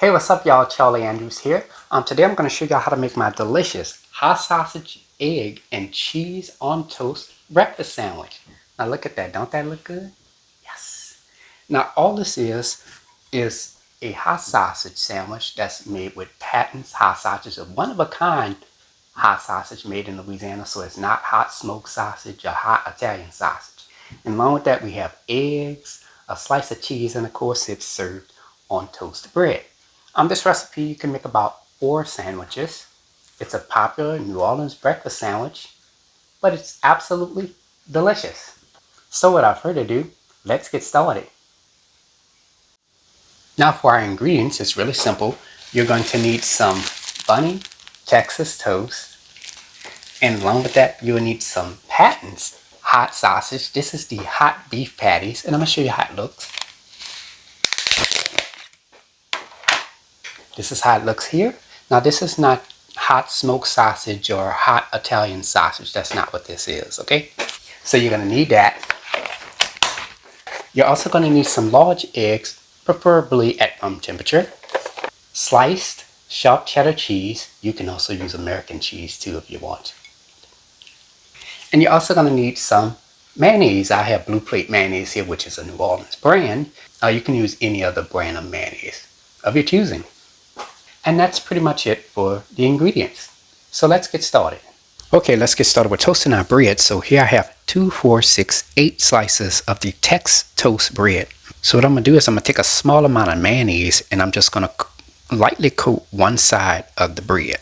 Hey, what's up y'all? Charlie Andrews here. Today I'm going to show you how to make my delicious hot sausage, egg, and cheese on toast breakfast sandwich. Now look at that. Don't that look good? Yes. Now all this is a hot sausage sandwich that's made with Patton's hot sausage, a one-of-a-kind hot sausage made in Louisiana, so it's not hot smoked sausage or hot Italian sausage. And along with that we have eggs, a slice of cheese, and of course it's served on toasted bread. This recipe you can make about 4 sandwiches. It's a popular New Orleans breakfast sandwich, but it's absolutely delicious. So without further ado, let's get started. Now for our ingredients, it's really simple. You're going to need some bunny Texas toast, and along with that you'll need some Patton's hot sausage. This is the hot beef patties, and I'm going to show you how it looks. This is how it looks here. Now this is not hot smoked sausage or hot Italian sausage. That's not what this is, okay? So you're going to need that. You're also going to need some large eggs, preferably at room temperature. Sliced sharp cheddar cheese. You can also use American cheese too if you want. And you're also going to need some mayonnaise. I have Blue Plate mayonnaise here, which is a New Orleans brand. You can use any other brand of mayonnaise of your choosing. And that's pretty much it for the ingredients. So let's get started. Okay, let's get started with toasting our bread. So here I have 2, 4, 6, 8 slices of the Tex toast bread. So what I'm going to do is I'm going to take a small amount of mayonnaise and I'm just going to lightly coat one side of the bread.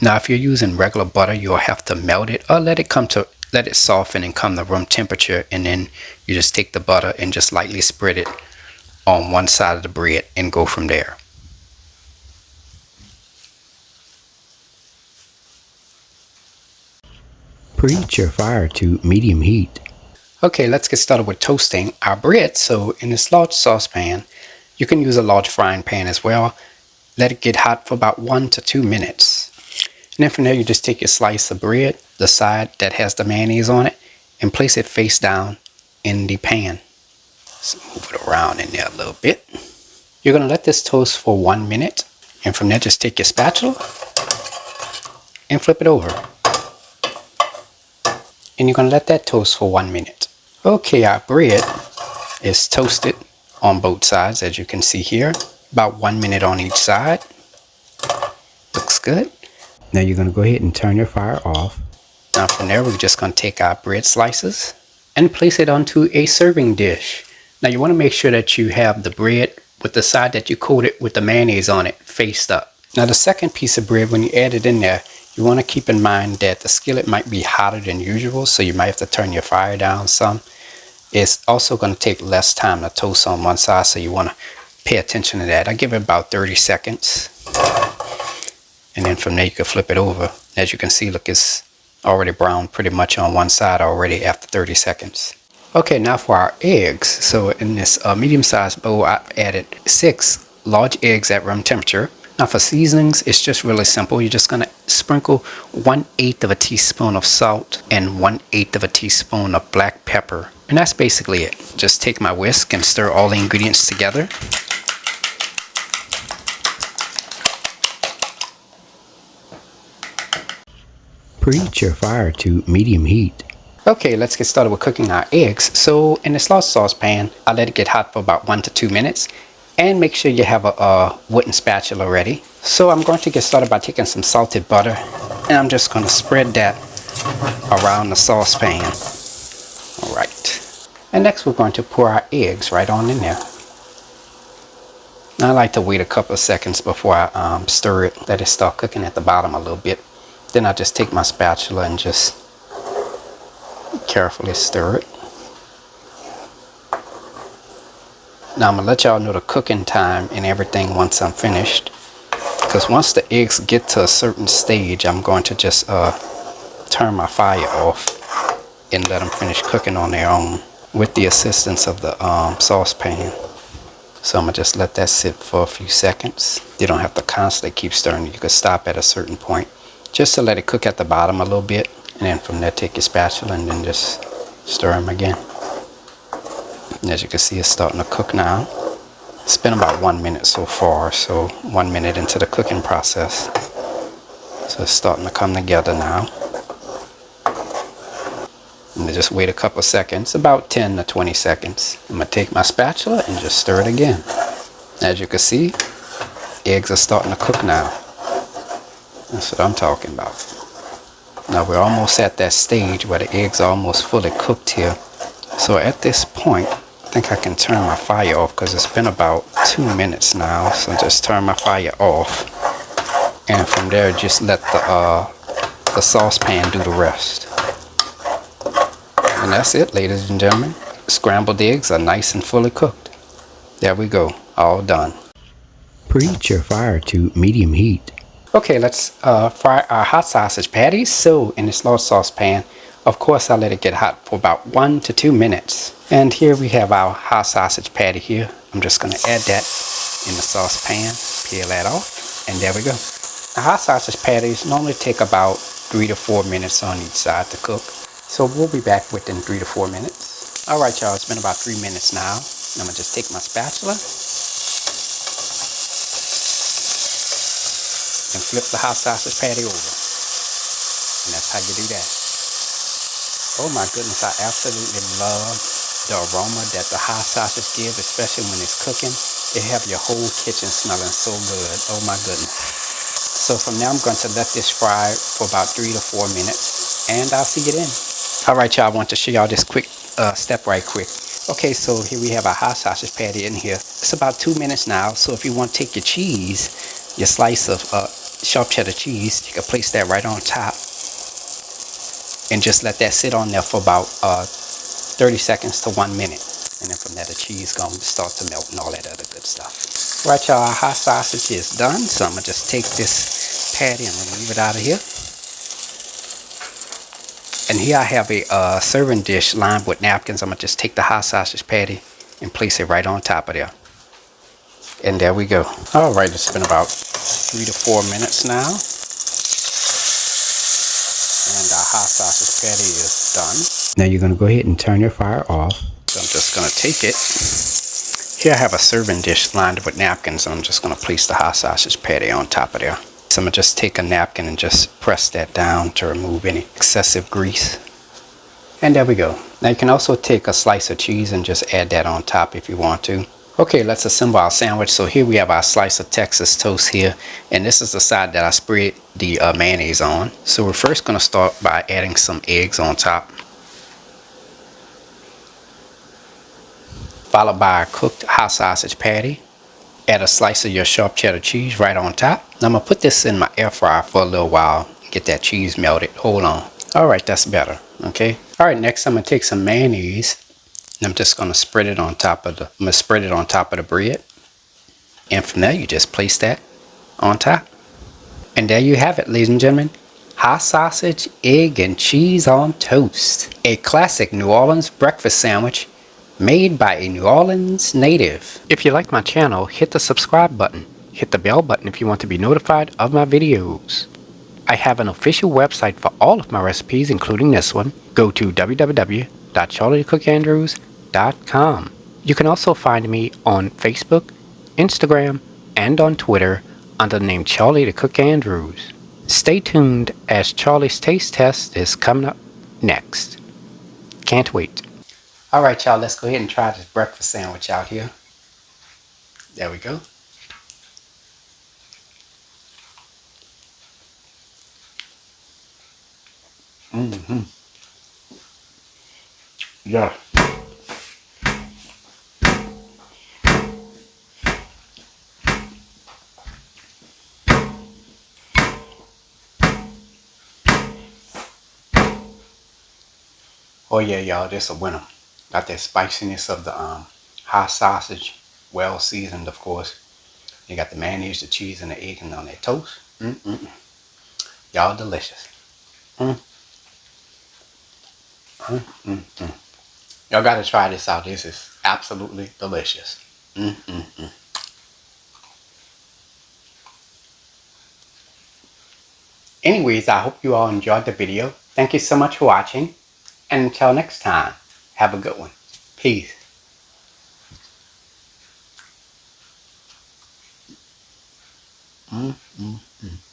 Now if you're using regular butter, you'll have to melt it or let it soften and come to room temperature, and then you just take the butter and just lightly spread it on one side of the bread and go from there. Preheat your fire to medium heat. Okay, let's get started with toasting our bread. So in this large saucepan, you can use a large frying pan as well. Let it get hot for about 1 to 2 minutes. And then from there you just take your slice of bread, the side that has the mayonnaise on it, and place it face down in the pan. So move it around in there a little bit. You're going to let this toast for 1 minute, and from there just take your spatula and flip it over. And you're going to let that toast for 1 minute. Okay, our bread is toasted on both sides, as you can see here. About 1 minute on each side. Looks good. Now you're going to go ahead and turn your fire off. Now from there we're just going to take our bread slices and place it onto a serving dish. Now you want to make sure that you have the bread with the side that you coated with the mayonnaise on it faced up. Now the second piece of bread, when you add it in there, you want to keep in mind that the skillet might be hotter than usual, so you might have to turn your fire down some. It's also going to take less time to toast on one side, so you want to pay attention to that. I give it about 30 seconds. And then from there you can flip it over. As you can see, look, it's already browned pretty much on one side already after 30 seconds. Okay, now for our eggs. So in this medium-sized bowl, I've added 6 large eggs at room temperature. Now for seasonings, it's just really simple. You're just going to sprinkle 1/8 of a teaspoon of salt and 1/8 of a teaspoon of black pepper. And that's basically it. Just take my whisk and stir all the ingredients together. Preheat your fire to medium heat. Okay, let's get started with cooking our eggs. So in this large saucepan, I let it get hot for about 1 to 2 minutes. And make sure you have a wooden spatula ready. So I'm going to get started by taking some salted butter, and I'm just going to spread that around the saucepan. Alright. And next we're going to pour our eggs right on in there. Now I like to wait a couple of seconds before I stir it. Let it start cooking at the bottom a little bit. Then I just take my spatula and just carefully stir it. Now I'm going to let y'all know the cooking time and everything once I'm finished. Because once the eggs get to a certain stage, I'm going to just turn my fire off and let them finish cooking on their own with the assistance of the saucepan. So I'm going to just let that sit for a few seconds. You don't have to constantly keep stirring. You can stop at a certain point just to let it cook at the bottom a little bit. And then from there, take your spatula and then just stir them again. And as you can see, it's starting to cook now. It's been about 1 minute so far, so 1 minute into the cooking process. So it's starting to come together now. And just wait a couple seconds, about 10 to 20 seconds. I'm going to take my spatula and just stir it again. As you can see, eggs are starting to cook now. That's what I'm talking about. Now we're almost at that stage where the eggs are almost fully cooked here. So at this point, I think I can turn my fire off because it's been about 2 minutes now. So just turn my fire off. And from there, just let the saucepan do the rest. And that's it, ladies and gentlemen. Scrambled eggs are nice and fully cooked. There we go, all done. Preheat your fire to medium heat. Okay, let's fry our hot sausage patties. So in this large saucepan, of course, I let it get hot for about 1 to 2 minutes. And here we have our hot sausage patty here. I'm just going to add that in the saucepan, peel that off, and there we go. The hot sausage patties normally take about 3 to 4 minutes on each side to cook. So we'll be back within 3 to 4 minutes. Alright y'all, it's been about 3 minutes now. I'm going to just take my spatula and flip the hot sausage patty over. And that's how you do that. Oh my goodness, I absolutely love the aroma that the hot sausage gives, especially when it's cooking. It have your whole kitchen smelling so good. Oh my goodness. So from now I'm going to let this fry for about 3 to 4 minutes, and I'll see you then. Alright y'all, I want to show y'all this quick step right quick. Okay, so here we have our hot sausage patty in here. It's about 2 minutes now, so if you want to take your cheese, your slice of sharp cheddar cheese, you can place that right on top. And just let that sit on there for about 30 seconds to 1 minute. And then from there the cheese going to start to melt and all that other good stuff. Right y'all, our hot sausage is done. So I'm going to just take this patty and remove it out of here. And here I have a serving dish lined with napkins. I'm going to just take the hot sausage patty and place it right on top of there. And there we go. Alright, it's been about 3 to 4 minutes now. And our hot sausage patty is done. Now you're going to go ahead and turn your fire off. So I'm just going to take it. Here I have a serving dish lined with napkins. And I'm just going to place the hot sausage patty on top of there. So I'm going to just take a napkin and just press that down to remove any excessive grease. And there we go. Now you can also take a slice of cheese and just add that on top if you want to. Okay, let's assemble our sandwich. So here we have our slice of Texas toast here. And this is the side that I spread the mayonnaise on. So we're first going to start by adding some eggs on top. Followed by our cooked hot sausage patty. Add a slice of your sharp cheddar cheese right on top. Now I'm going to put this in my air fryer for a little while. Get that cheese melted. Hold on. Alright, that's better. Okay. Alright, next I'm going to take some mayonnaise. And I'm just going to spread it on top of the bread. And from there you just place that on top. And there you have it, ladies and gentlemen. Hot sausage, egg, and cheese on toast. A classic New Orleans breakfast sandwich made by a New Orleans native. If you like my channel, hit the subscribe button. Hit the bell button if you want to be notified of my videos. I have an official website for all of my recipes, including this one. Go to www.charliethecookandrews.com. You can also find me on Facebook, Instagram, and on Twitter under the name Charlie the Cook Andrews. Stay tuned as Charlie's Taste Test is coming up next. Can't wait. Alright y'all, let's go ahead and try this breakfast sandwich out here. There we go. Yeah. Oh yeah, y'all, this a winner. Got that spiciness of the hot sausage, well seasoned, of course. You got the mayonnaise, the cheese, and the egg on that toast. Y'all delicious. Y'all gotta try this out. This is absolutely delicious. Anyways, I hope you all enjoyed the video. Thank you so much for watching. And until next time, have a good one. Peace. Mm, mm, mm.